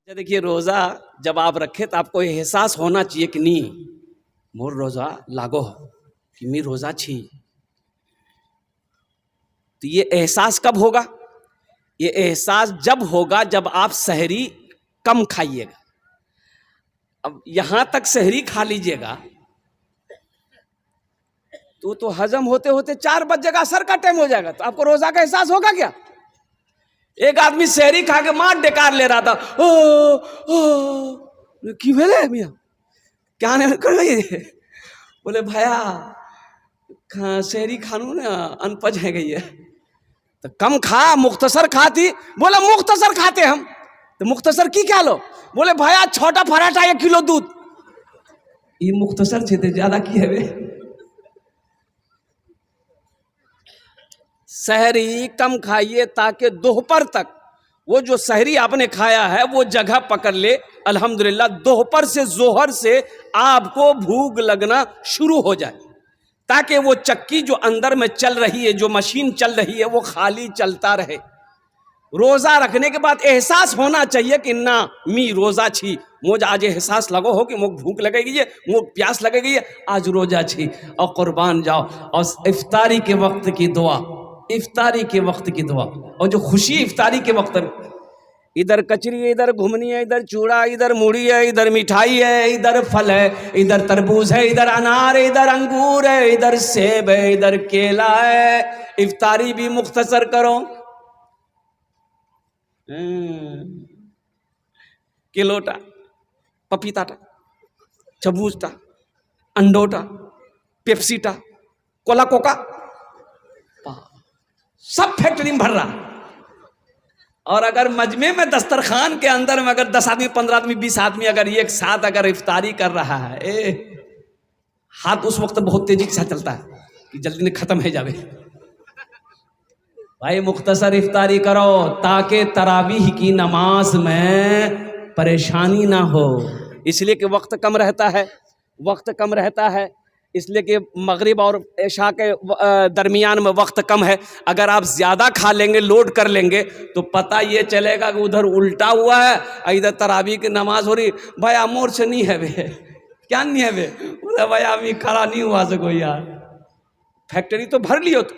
دیکھیے روزہ جب آپ رکھے تو آپ کو احساس ہونا چاہیے کہ نہیں مور روزہ لاگو کہ می روزہ چھی. تو یہ احساس کب ہوگا؟ یہ احساس جب ہوگا جب آپ سحری کم کھائیے گا. اب یہاں تک سحری کھا لیجئے گا تو ہضم ہوتے ہوتے 4 بج جائے گا، عصر کا ٹائم ہو جائے گا، تو آپ کو روزہ کا احساس ہوگا کیا؟ ایک آدمی سحری کھا کے ماں ڈکار لے رہا تھا، کی بھلے میاں کیا نہیں کر رہی ہے؟ بولے بھایا سحری کھانو نا ان پچ ہے گئی ہے تو کم کھا، مختصر کھاتی. بولا مختصر کھاتے ہم تو مختصر کی کیا لو؟ بولے بھایا چھوٹا پراٹھا 1 کلو دودھ. یہ مختصر چھتے زیادہ کی ہے بے. سحری کم کھائیے تاکہ دوپہر تک وہ جو سحری آپ نے کھایا ہے وہ جگہ پکڑ لے. الحمدللہ دوپہر سے ظہر سے آپ کو بھوک لگنا شروع ہو جائے، تاکہ وہ چکی جو اندر میں چل رہی ہے، جو مشین چل رہی ہے، وہ خالی چلتا رہے. روزہ رکھنے کے بعد احساس ہونا چاہیے کہ نہ می روزہ چھی، مجھے آج احساس لگو ہو کہ مجھے بھوک لگے گی ہے، مجھے پیاس لگے گی ہے، آج روزہ چھی. اور قربان جاؤ. اور افطاری کے وقت کی دعا، افطاری کے وقت کی دعا، اور جو خوشی افطاری کے وقت میں ادھر کچری ہے، ادھر گھمنی ہے، ادھر چوڑا، ادھر موڑی ہے، ادھر مٹھائی ہے، ادھر پھل ہے، ادھر تربوز ہے، ادھر انار ہے، ادھر انگور ہے، ادھر سیب ہے، ادھر کیلا ہے. افطاری بھی مختصر کرو. کیلوٹا، پپیتاٹا، چبوزٹا، انڈوٹا، پیپسیٹا، کولا کوکا، سب فیکٹری میں بھر رہا. اور اگر مجمع میں دسترخوان کے اندر میں اگر 10 آدمی 15 آدمی 20 آدمی اگر ایک ساتھ اگر افطاری کر رہا ہے، ہاتھ اس وقت بہت تیزی کے ساتھ چلتا ہے کہ جلدی نہیں ختم ہے جاوے. بھائی مختصر افطاری کرو تاکہ تراویح کی نماز میں پریشانی نہ ہو. اس لیے کہ وقت کم رہتا ہے، وقت کم رہتا ہے، اس لیے کہ مغرب اور عشاء کے درمیان میں وقت کم ہے. اگر آپ زیادہ کھا لیں گے، لوڈ کر لیں گے، تو پتہ یہ چلے گا کہ ادھر الٹا ہوا ہے، ادھر تراویح کی نماز ہو رہی. بھائی امور سے نہیں ہے بے، کیا نہیں ہے بے؟ بولے بھائی ابھی کھڑا نہیں ہوا سکو یار، فیکٹری تو بھر لی ہو، تو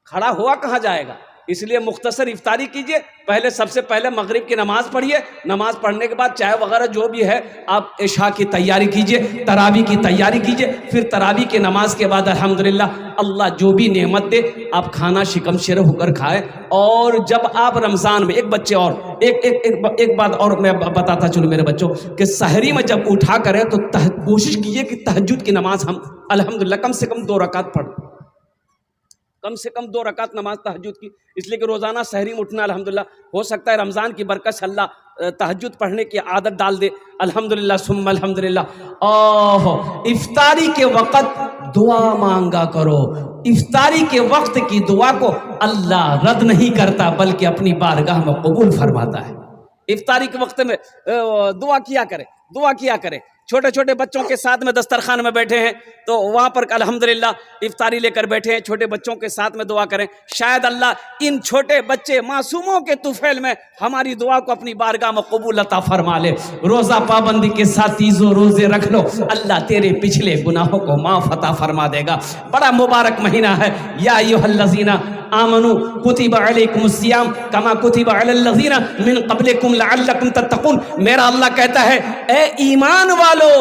کھڑا ہوا کہاں جائے گا؟ اس لیے مختصر افطاری کیجئے. پہلے سب سے پہلے مغرب کی نماز پڑھیے، نماز پڑھنے کے بعد چائے وغیرہ جو بھی ہے آپ عشاء کی تیاری کیجئے، تراویح کی تیاری کیجئے. پھر تراویح کی نماز کے بعد الحمدللہ اللہ جو بھی نعمت دے آپ کھانا شکم شیر ہو کر کھائیں. اور جب آپ رمضان میں ایک بچے اور ایک بات اور میں بتاتا چلوں میرے بچوں کہ سحری میں جب اٹھا کریں تو کوشش کیجئے کہ تہجد کی نماز ہم الحمدللہ کم سے کم 2 رکعت پڑھ، کم سے کم 2 رکعت نماز تہجد کی. اس لیے کہ روزانہ سحری میں اٹھنا الحمدللہ ہو سکتا ہے رمضان کی برکت سے اللہ تہجد پڑھنے کی عادت ڈال دے. الحمدللہ ثم الحمدللہ. افطاری کے وقت دعا مانگا کرو. افطاری کے وقت کی دعا کو اللہ رد نہیں کرتا بلکہ اپنی بارگاہ میں قبول فرماتا ہے. افطاری کے وقت میں دعا کیا کرے، دعا کیا کرے. چھوٹے چھوٹے بچوں کے ساتھ میں دسترخوان میں بیٹھے ہیں تو وہاں پر الحمدللہ افطاری لے کر بیٹھے ہیں، چھوٹے بچوں کے ساتھ میں دعا کریں. شاید اللہ ان چھوٹے بچے معصوموں کے طفیل میں ہماری دعا کو اپنی بارگاہ میں قبول عطا فرما لے. روزہ پابندی کے ساتھ 30 روزے رکھ لو، اللہ تیرے پچھلے گناہوں کو معاف عطا فرما دے گا. بڑا مبارک مہینہ ہے. یا ایھا الذین آمنوا کتب علیکم الصیام کما کتب علی الذین من قبلکم لعلکم تتقون. میرا اللہ کہتا ہے اے ایمان والو،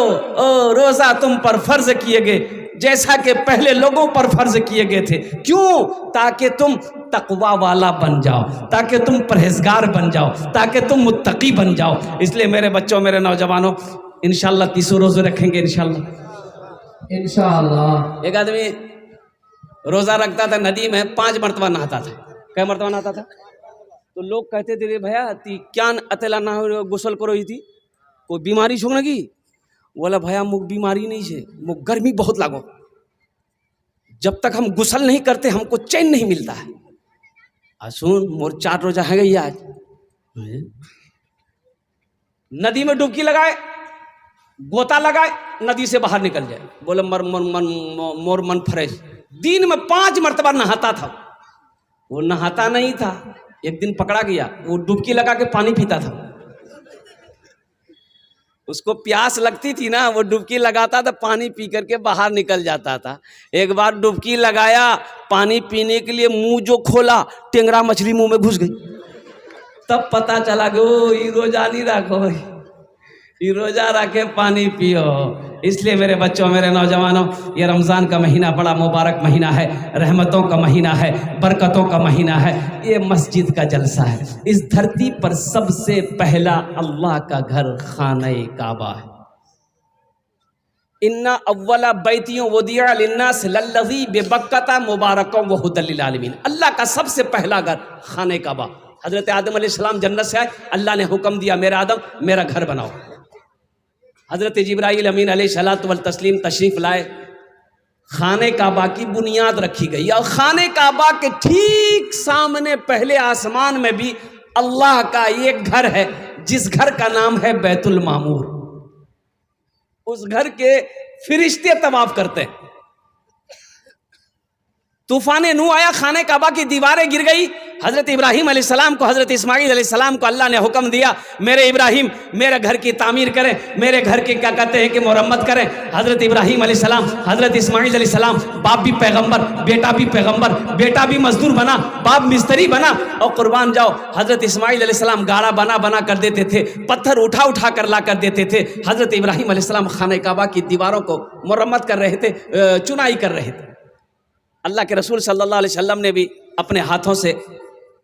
روزہ تم پر فرض کیے گئے جیسا کہ پہلے لوگوں پر فرض کیے گئے تھے. کیوں؟ تاکہ تم تقوی والا بن جاؤ، تاکہ تم پرہیزگار بن جاؤ، تاکہ تم متقی بن جاؤ. اس لیے میرے بچوں، میرے نوجوانوں، انشاءاللہ 30 روزے رکھیں گے انشاءاللہ. ایک آدمی روزہ رکھتا تھا، ندی میں 5 مرتبہ نہاتا تھا. کئی مرتبہ نہاتا تھا؟ تو لوگ کہتے تھے رے بھیا تی کیا اتلا نہ غسل کرو ہی تھی، کوئی بیماری چھوڑ گی؟ بولا بھیا مجھ بیماری نہیں ہے، مجھ گرمی بہت لگو، جب تک ہم غسل نہیں کرتے ہم کو چین نہیں ملتا ہے. سن مور 4 روزہ ہے گئی آج. ندی میں ڈبکی لگائے، گوتا لگائے، ندی سے باہر نکل جائے. بولے مور من فریش. دن میں 5 مرتبہ نہاتا تھا. وہ نہاتا نہیں تھا، ایک دن پکڑا گیا، وہ ڈبکی لگا کے پانی پیتا تھا. اس کو پیاس لگتی تھی نا، وہ ڈبکی لگاتا تھا، پانی پی کر کے باہر نکل جاتا تھا۔ ایک بار ڈبکی لگایا، پانی پینے کے لیے منہ جو کھولا، ٹینگرا مچھلی منہ میں گھس گئی۔ تب پتا چلا کہ او یہ روزہ نہیں رکھو، یہ روزہ رکھے پانی پیو۔ اس لیے میرے بچوں، میرے نوجوانوں، یہ رمضان کا مہینہ بڑا مبارک مہینہ ہے، رحمتوں کا مہینہ ہے، برکتوں کا مہینہ ہے، یہ مسجد کا جلسہ ہے۔ اس دھرتی پر سب سے پہلا اللہ کا گھر خانہ کعبہ ہے۔ ان اول بیت وضع للناس للذی ببکۃ مبارک وہدی للعالمین، اللہ کا سب سے پہلا گھر خانہ کعبہ۔ حضرت آدم علیہ السلام جنت سے آئے، اللہ نے حکم دیا میرے آدم میرا گھر بناؤ۔ حضرت جبرائیل امین علیہ الصلوۃ والتسلیم تشریف لائے، خانہ کعبہ کی بنیاد رکھی گئی، اور خانہ کعبہ کے ٹھیک سامنے پہلے آسمان میں بھی اللہ کا ایک گھر ہے، جس گھر کا نام ہے بیت المعمور۔ اس گھر کے فرشتے طواف کرتے ہیں۔ طوفان نوح آیا، خانہ کعبہ کی دیواریں گر گئی۔ حضرت ابراہیم علیہ السلام کو، حضرت اسماعیل علیہ السلام کو اللہ نے حکم دیا، میرے ابراہیم میرے گھر کی تعمیر کریں، میرے گھر کی کیا کہتے ہیں کہ مرمت کریں۔ حضرت ابراہیم علیہ السلام، حضرت اسماعیل علیہ السلام، باپ بھی پیغمبر، بیٹا بھی پیغمبر، بیٹا بھی مزدور بنا، باپ مستری بنا، اور قربان جاؤ حضرت اسماعیل علیہ السلام گاڑا بنا کر دیتے تھے، پتھر اٹھا کر لا کر دیتے تھے۔ حضرت ابراہیم علیہ السلام خانہ کعبہ کی دیواروں کو مرمت کر رہے تھے، چنائی کر رہے تھے۔ اللہ کے رسول صلی اللہ علیہ وسلم نے بھی اپنے ہاتھوں سے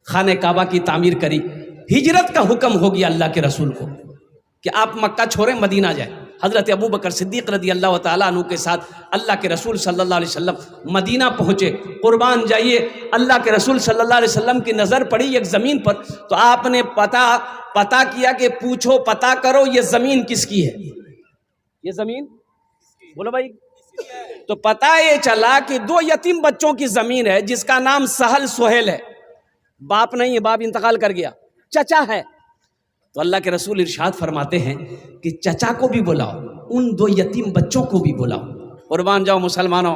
خانہ کعبہ کی تعمیر کری۔ ہجرت کا حکم ہو گیا اللہ کے رسول کو کہ آپ مکہ چھوڑیں، مدینہ جائیں۔ حضرت ابو بکر صدیق رضی اللہ تعالیٰ عنہ کے ساتھ اللہ کے رسول صلی اللہ علیہ وسلم مدینہ پہنچے۔ قربان جائیے، اللہ کے رسول صلی اللہ علیہ وسلم کی نظر پڑی ایک زمین پر، تو آپ نے پتا کیا کہ پوچھو، پتا کرو یہ زمین کس کی ہے؟ یہ زمین بولو بھائی۔ تو پتہ یہ چلا کہ دو یتیم بچوں کی زمین ہے، جس کا نام سہل سہیل ہے۔ باپ نہیں ہے، باپ انتقال کر گیا، چچا ہے۔ تو اللہ کے رسول ارشاد فرماتے ہیں کہ چچا کو بھی بلاؤ، ان دو یتیم بچوں کو بھی بلاؤ۔ قربان جاؤ مسلمانوں،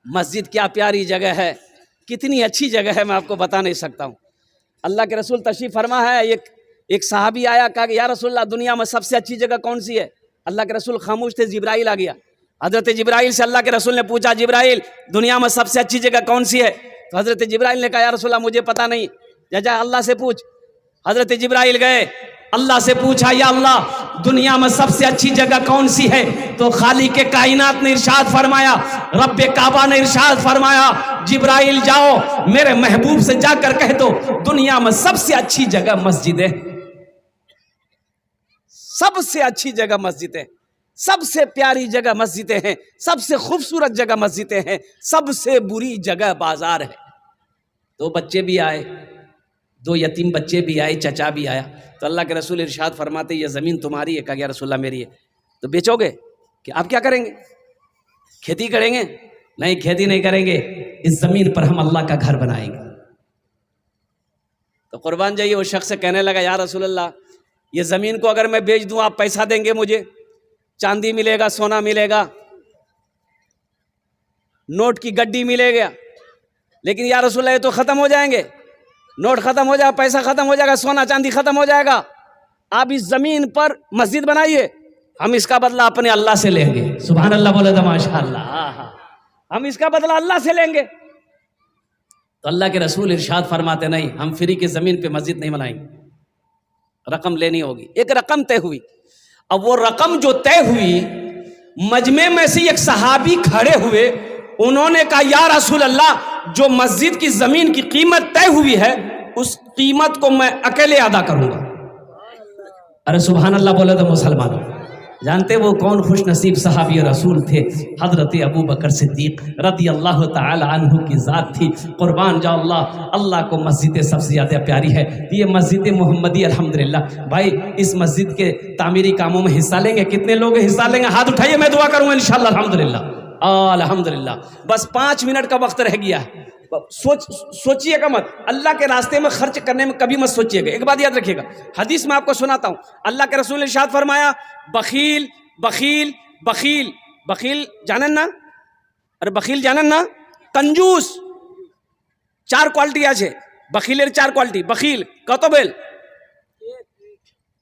مسجد کیا پیاری جگہ ہے، کتنی اچھی جگہ ہے، میں آپ کو بتا نہیں سکتا ہوں۔ اللہ کے رسول تشریف فرما ہے، ایک صحابی آیا، کہا کہ یا رسول اللہ دنیا میں سب سے اچھی جگہ کون سی ہے؟ اللہ کے رسول خاموش تھے، جبرائیل آ گیا۔ حضرت جبرائیل سے اللہ کے رسول نے پوچھا، جبرائیل دنیا میں سب سے اچھی جگہ کون سی ہے؟ تو حضرت جبرائیل نے کہا یا رسول اللہ مجھے پتا نہیں، جا اللہ سے پوچھ۔ حضرت جبرائیل گئے، اللہ سے پوچھا یا اللہ دنیا میں سب سے اچھی جگہ کون سی ہے؟ تو خالق کائنات نے ارشاد فرمایا، رب کعبہ نے ارشاد فرمایا، جبرائیل جاؤ میرے محبوب سے جا کر کہہ دو دنیا میں سب سے اچھی جگہ مسجد ہے، سب سے اچھی جگہ مسجد ہے، سب سے پیاری جگہ مسجدیں ہیں، سب سے خوبصورت جگہ مسجدیں ہیں، سب سے بری جگہ بازار ہے۔ دو بچے بھی آئے، دو یتیم بچے بھی آئے، چچا بھی آیا۔ تو اللہ کے رسول ارشاد فرماتے یہ زمین تمہاری ہے؟ کہا یا رسول اللہ میری ہے۔ تو بیچو گے کہ آپ کیا کریں گے؟ کھیتی کریں گے؟ نہیں، کھیتی نہیں کریں گے، اس زمین پر ہم اللہ کا گھر بنائیں گے۔ تو قربان جائیے، وہ شخص کہنے لگا یا رسول اللہ یہ زمین کو اگر میں بیچ دوں آپ پیسہ دیں گے مجھے؟ چاندی ملے گا، سونا ملے گا، نوٹ کی گڈی ملے گا، لیکن یا رسول اللہ یہ تو ختم ہو جائیں گے، نوٹ ختم ہو جائے گا، پیسہ ختم ہو جائے گا، سونا چاندی ختم ہو جائے گا، آپ اس زمین پر مسجد بنائیے، ہم اس کا بدلہ اپنے اللہ سے لیں گے۔ سبحان اللہ بولے تو ماشاء اللہ، ہم اس کا بدلہ اللہ سے لیں گے۔ تو اللہ کے رسول ارشاد فرماتے نہیں، ہم فری کی زمین پہ مسجد نہیں بنائیں گے، رقم لینی ہوگی۔ ایک رقم طے ہوئی، اب وہ رقم جو طے ہوئی، مجمع میں سے ایک صحابی کھڑے ہوئے، انہوں نے کہا یا رسول اللہ جو مسجد کی زمین کی قیمت طے ہوئی ہے اس قیمت کو میں اکیلے ادا کروں گا۔ ارے سبحان اللہ بولے تو مسلمانوں، جانتے وہ کون خوش نصیب صحابی رسول تھے؟ حضرت ابو بکر صدیق رضی اللہ تعالی عنہ کی ذات تھی۔ قربان جاؤ اللہ کو مسجد سب سے زیادہ پیاری ہے یہ مسجد محمدی۔ الحمدللہ بھائی اس مسجد کے تعمیری کاموں میں حصہ لیں گے؟ کتنے لوگ حصہ لیں گے؟ ہاتھ اٹھائیے، میں دعا کروں گا انشاءاللہ۔ الحمدللہ الحمدللہ۔ بس 5 منٹ کا وقت رہ گیا ہے، سوچئے گا مت، اللہ کے راستے میں خرچ کرنے میں کبھی مت سوچئے گا۔ ایک بات یاد رکھیے گا، حدیث میں آپ کو سناتا ہوں، اللہ کے رسول نے ارشاد فرمایا بخیل بخیل بخیل بخیل جانن نا؟ ارے بخیل جانن نا؟ کنجوس 4 কোয়ালিটি আছে, বখিলের 4 কোয়ালিটি। বখিল কত বেল?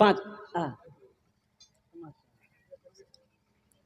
5।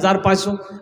1,500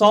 100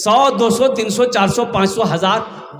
100 200 300 400 500 1,000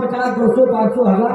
50 200 500 1,000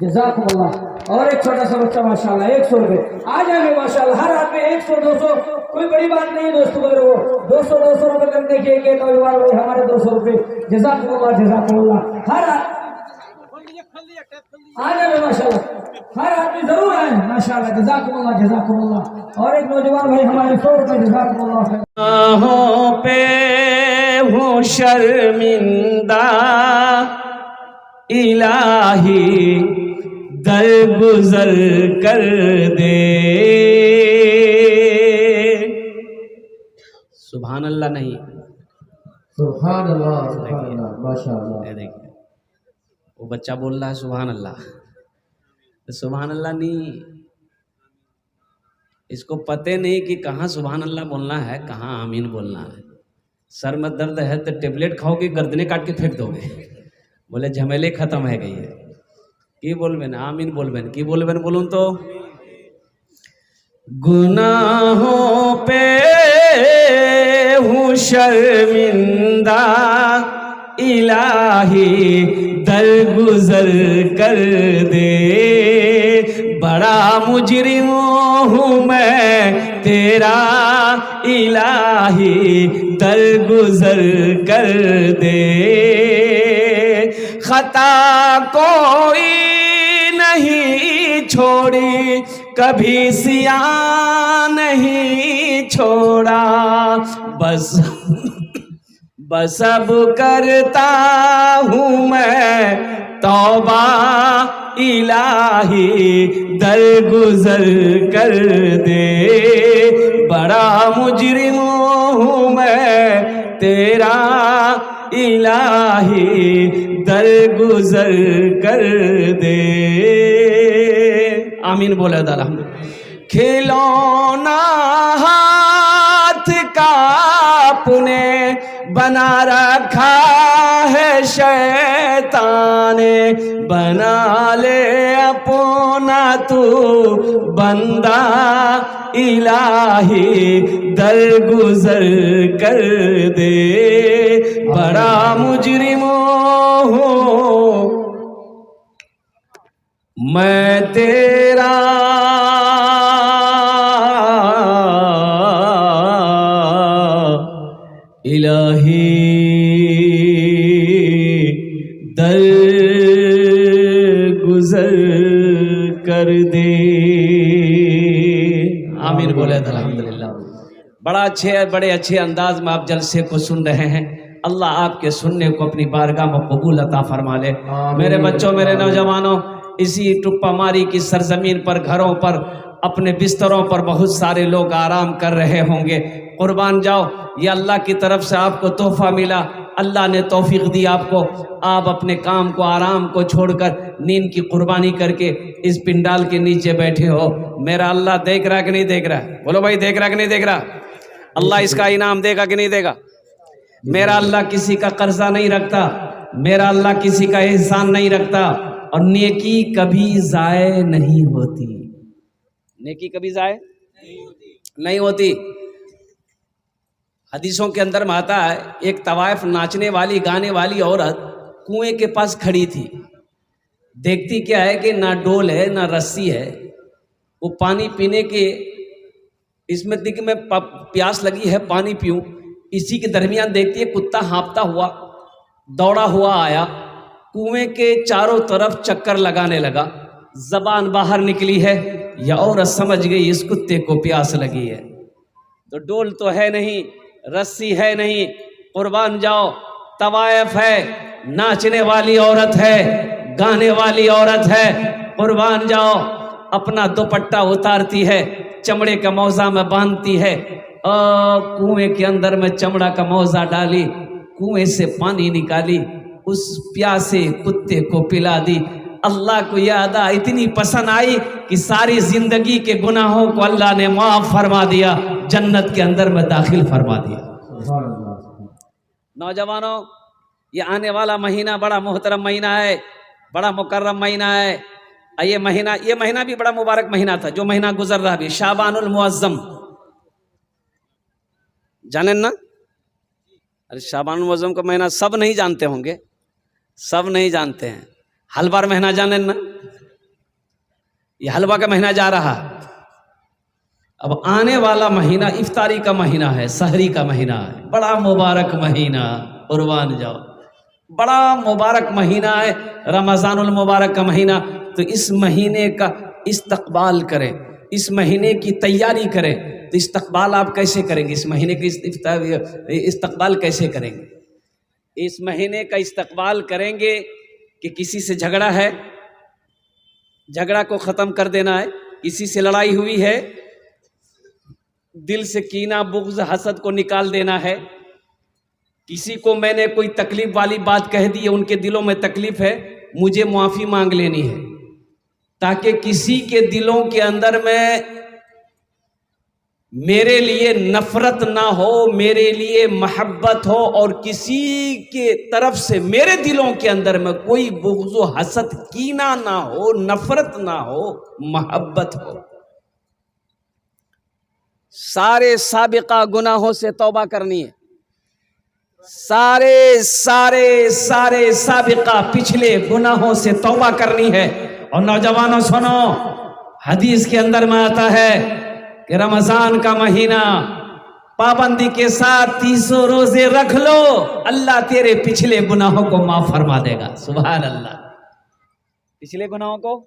جزاکم اللہ. اور ایک چھوٹا سا بچہ ماشاءاللہ 100 روپے آ جائیں گے ماشاءاللہ. ہر آدمی 100 200 کوئی بڑی بات نہیں ہے دوستوں. وہ 200 روپے کرنے کے ایک نوجوان بھائی ہمارے 200 روپے. جزاکم اللہ جزاکم اللہ. ہر آ جائیں ماشاءاللہ. ہر آدمی ضرور آئے ماشاءاللہ. جزاکم اللہ جزاکم اللہ. اور ایک نوجوان بھائی ہمارے 100 روپے. جزاکم اللہ. آنکھوں پہ ہوں شرمندہ الہی درگزر کر دے. سبحان اللہ نہیں. سبحان اللہ سبحان اللہ ماشاءاللہ. دیکھیں وہ بچہ بول رہا ہے سبحان اللہ. سبحان اللہ نہیں. اس کو پتہ نہیں کہ کہاں سبحان اللہ بولنا ہے کہاں آمین بولنا ہے. سر میں درد ہے تو ٹیبلیٹ کھاؤ گے گردنے کاٹ کے پھینک دو گے. بولے جھمیلے ختم ہے گئی ہے. کی بولبین آمین بولبین کی بولبین بولوں تو گناہوں پہ ہوں شرمندہ الہی درگزر کر دے. بڑا مجرم ہوں میں تیرا الہی درگزر کر دے. خطا کوئی نہیں چھوڑی کبھی سیاہ نہیں چھوڑا. بس اب کرتا ہوں میں توبہ الہی درگزر کر دے. بڑا مجرم ہوں میں تیرا الہی درگزر کر دے. آمین بولے دالا. کھلونا ہاتھ کا اپنے بنا رکھا ہے شیطان. بنا لے اپنا تو بندہ الہی درگزر کر دے. بڑا مجرم ہوں میں تیرا الہی درگزر کر دے. آمین بولے الحمدللہ. بڑا بڑے اچھے انداز میں آپ جلسے کو سن رہے ہیں. اللہ آپ کے سننے کو اپنی بارگاہ میں قبول عطا فرما لے. میرے بچوں میرے نوجوانوں اسی ٹپا ماری کی سرزمین پر گھروں پر اپنے بستروں پر بہت سارے لوگ آرام کر رہے ہوں گے. قربان جاؤ یہ اللہ کی طرف سے آپ کو تحفہ ملا. اللہ نے توفیق دی آپ کو. آپ اپنے کام کو آرام کو چھوڑ کر نیند کی قربانی کر کے اس پنڈال کے نیچے بیٹھے ہو. میرا اللہ دیکھ رہا کہ نہیں دیکھ رہا؟ بولو بھائی دیکھ رہا کہ نہیں دیکھ رہا؟ اللہ اس کا انعام دے گا کہ نہیں دے گا؟ میرا اللہ کسی کا قرضہ نہیں رکھتا. میرا اللہ کسی کا احسان نہیں رکھتا. اور نیکی کبھی ضائع نہیں ہوتی. نیکی کبھی ضائع نہیں ہوتی. حدیثوں کے اندر میں آتا ہے ایک طوائف ناچنے والی گانے والی عورت کنویں کے پاس کھڑی تھی. دیکھتی کیا ہے کہ نہ ڈول ہے نہ رسی ہے. وہ پانی پینے کے اس میں دیکھ میں پیاس لگی ہے پانی پیوں. اسی کے درمیان دیکھتی ہے کتا ہانپتا ہوا دوڑا ہوا آیا. کنویں کے چاروں طرف چکر لگانے لگا. زبان باہر نکلی ہے. یہ عورت سمجھ گئی اس کتے کو پیاس لگی ہے. تو ڈول تو ہے نہیں رسی ہے نہیں. قربان جاؤ طوائف ہے ناچنے والی عورت ہے گانے والی عورت ہے. قربان جاؤ اپنا دوپٹہ اتارتی ہے چمڑے کا موزہ میں باندھتی ہے. کنویں کے اندر میں چمڑا کا موزہ ڈالی کنویں سے پانی نکالی اس پیاسے کتے کو پلا دی. اللہ کو یاد اتنی پسند آئی کہ ساری زندگی کے گناہوں کو اللہ نے معاف فرما دیا. جنت کے اندر میں داخل فرما دیا. نوجوانوں یہ آنے والا مہینہ بڑا محترم مہینہ ہے بڑا مکرم مہینہ ہے. یہ مہینہ بھی بڑا مبارک مہینہ تھا جو مہینہ گزر رہا بھی شعبان المعظم جانیں نا. ارے شعبان المعظم کا مہینہ سب نہیں جانتے ہوں گے. سب نہیں جانتے ہیں. حل بار مہینہ جانیں نا. یہ حلوہ کا مہینہ جا رہا، اب آنے والا مہینہ افطاری کا مہینہ ہے، سحری کا مہینہ ہے، بڑا مبارک مہینہ، قربان جاؤ، بڑا مبارک مہینہ ہے رمضان المبارک کا مہینہ۔ تو اس مہینے کا استقبال کریں، اس مہینے کی تیاری کریں۔ تو استقبال آپ کیسے کریں گے؟ اس مہینے کی استقبال کیسے کریں گے؟ اس مہینے کا استقبال کریں گے کہ کسی سے جھگڑا ہے، جھگڑا کو ختم کر دینا ہے، کسی سے لڑائی ہوئی ہے، دل سے کینہ بغض حسد کو نکال دینا ہے، کسی کو میں نے کوئی تکلیف والی بات کہہ دی ہے، ان کے دلوں میں تکلیف ہے، مجھے معافی مانگ لینی ہے، تاکہ کسی کے دلوں کے اندر میں میرے لیے نفرت نہ ہو، میرے لیے محبت ہو، اور کسی کے طرف سے میرے دلوں کے اندر میں کوئی بغض و حسد کینہ نہ ہو، نفرت نہ ہو، محبت ہو۔ سارے سابقہ گناہوں سے توبہ کرنی ہے، سارے سابقہ پچھلے گناہوں سے توبہ کرنی ہے۔ اور نوجوانوں سنو، حدیث کے اندر میں آتا ہے کہ رمضان کا مہینہ پابندی کے ساتھ 300 روزے رکھ لو، اللہ تیرے پچھلے گناہوں کو معاف فرما دے گا۔ سبحان اللہ، پچھلے گناہوں کو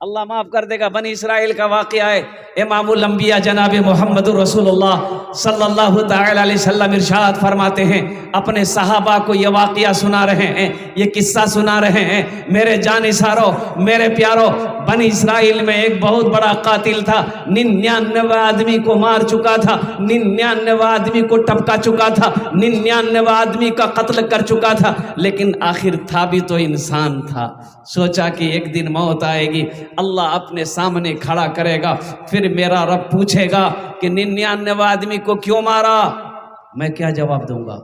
اللہ معاف کر دے گا۔ بنی اسرائیل کا واقعہ ہے، امام الانبیاء جناب محمد رسول اللہ صلی اللہ تعالی علیہ وسلم ارشاد فرماتے ہیں، اپنے صحابہ کو یہ واقعہ سنا رہے ہیں، یہ قصہ سنا رہے ہیں، میرے جانثاروں، میرے پیاروں، بنی اسرائیل میں ایک بہت بڑا قاتل تھا، 99 آدمی کو مار چکا تھا، 99 آدمی کو ٹپکا چکا تھا، 99 آدمی کا قتل کر چکا تھا، لیکن آخر تھا بھی تو انسان تھا۔ سوچا کہ ایک دن موت آئے گی، اللہ اپنے سامنے کھڑا کرے گا، پھر میرا رب پوچھے گا کہ 99 آدمی کو کیوں مارا؟ میں کیا جواب دوں گا؟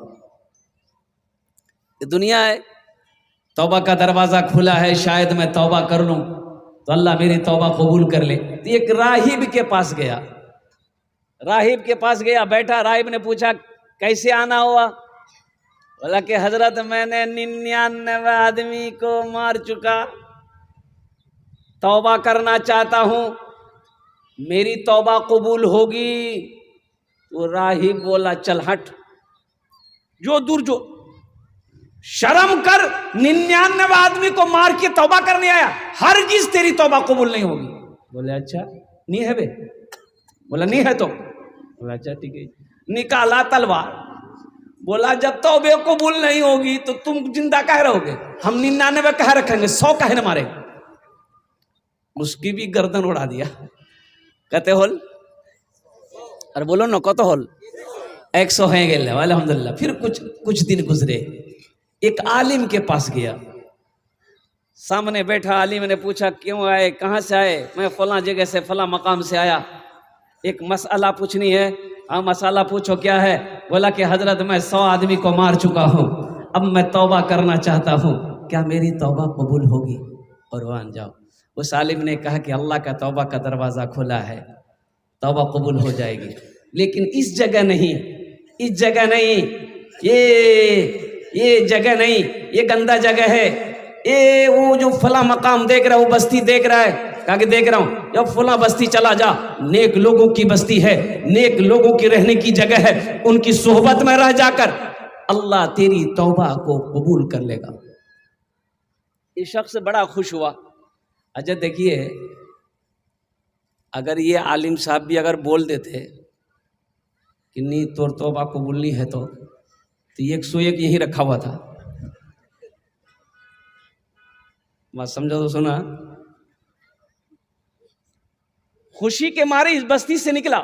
یہ دنیا ہے، توبہ کا دروازہ کھلا ہے، شاید میں توبہ کر لوں تو اللہ میری توبہ قبول کر لے۔ تو ایک راہب کے پاس گیا، راہب کے پاس گیا، بیٹھا، راہب نے پوچھا کیسے آنا ہوا؟ بولا کہ حضرت میں نے 99 آدمی کو مار چکا، توبہ کرنا چاہتا ہوں، میری توبہ قبول ہوگی؟ تو راہب بولا چل ہٹ، جو دور جو، شرم کر، 99 آدمی کو مار کے توبہ کرنے آیا، ہرگز تیری توبہ قبول نہیں ہوگی۔ بولے اچھا نہیں ہے بے؟ بولا نہیں ہے تو؟ بولا اچھا ٹھیک ہے۔ نکالا تلوار، بولا جب توبہ قبول نہیں ہوگی تو تم زندہ کہہ رہو گے، ہم 99 کہہ رکھیں گے، 100 کہنے مارے۔ اس کی بھی گردن اڑا دیا، کہتے ہول اور بولو نو کت ہول 100 ہیں گے، الحمدللہ۔ پھر کچھ دن گزرے، ایک عالم کے پاس گیا، سامنے بیٹھا، عالم نے پوچھا کیوں آئے، کہاں سے آئے؟ میں فلاں جگہ سے، فلاں مقام سے آیا، ایک مسئلہ پوچھنی ہے۔ ہاں مسئلہ پوچھو، کیا ہے؟ بولا کہ حضرت میں 100 آدمی کو مار چکا ہوں، اب میں توبہ کرنا چاہتا ہوں، کیا میری توبہ قبول ہوگی؟ قربان جاؤ۔ اس عالم نے کہا کہ اللہ کا توبہ کا دروازہ کھلا ہے، توبہ قبول ہو جائے گی، لیکن اس جگہ نہیں، اس جگہ نہیں، یہ جگہ نہیں، یہ گندا جگہ ہے، یہ وہ جو فلاں مقام دیکھ رہا ہے، وہ بستی دیکھ رہا ہے، کہا کہ دیکھ رہا ہوں، جب فلاں بستی چلا جا، نیک لوگوں کی بستی ہے، نیک لوگوں کی رہنے کی جگہ ہے، ان کی صحبت میں رہ جا کر اللہ تیری توبہ کو قبول کر لے گا۔ یہ شخص بڑا خوش ہوا۔ اچھا دیکھیے، اگر یہ عالم صاحب بھی اگر بول دیتے کہ نہیں تو توبہ قبول نہیں ہے تو 101 یہی رکھا ہوا تھا، بات سمجھا تو سنا۔ خوشی کے مارے اس بستی سے نکلا،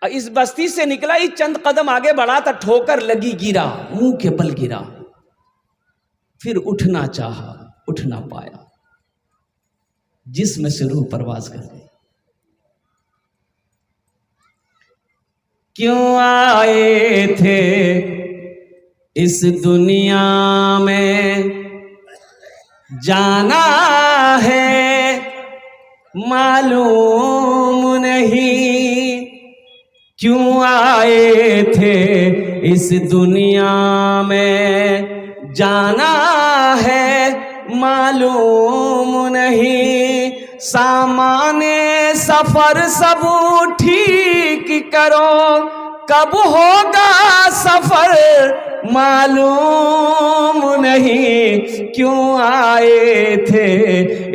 اس بستی سے نکلا، یہ چند قدم آگے بڑھا تو ٹھوکر لگی، گرا، منہ کے بل گرا، پھر اٹھنا چاہا، اٹھ نہ پایا، جسم سے روح پرواز کر گئی۔ کیوں آئے تھے اس دنیا میں، جانا ہے معلوم نہیں، کیوں آئے تھے اس دنیا میں، جانا ہے معلوم نہیں، سامان سفر سب ٹھیک کرو، کب ہوگا سفر معلوم نہیں، کیوں آئے تھے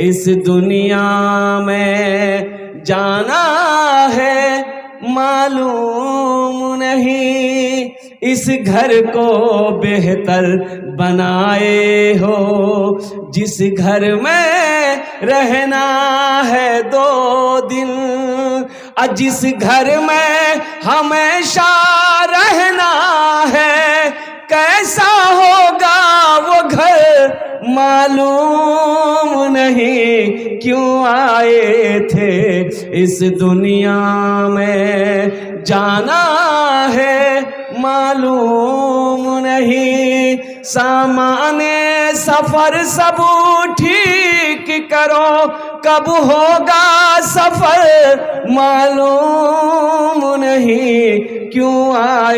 اس دنیا میں جانا ہے معلوم نہیں، اس گھر کو بہتر بنائے ہو جس گھر میں رہنا ہے 2 دن، جس گھر میں ہمیشہ رہنا ہے، کیسا ہوگا وہ گھر معلوم نہیں، کیوں آئے تھے اس دنیا میں جانا ہے معلوم نہیں، سامان سفر سب ٹھیک کرو، کب ہوگا سفر معلوم نہیں، کیوں آئے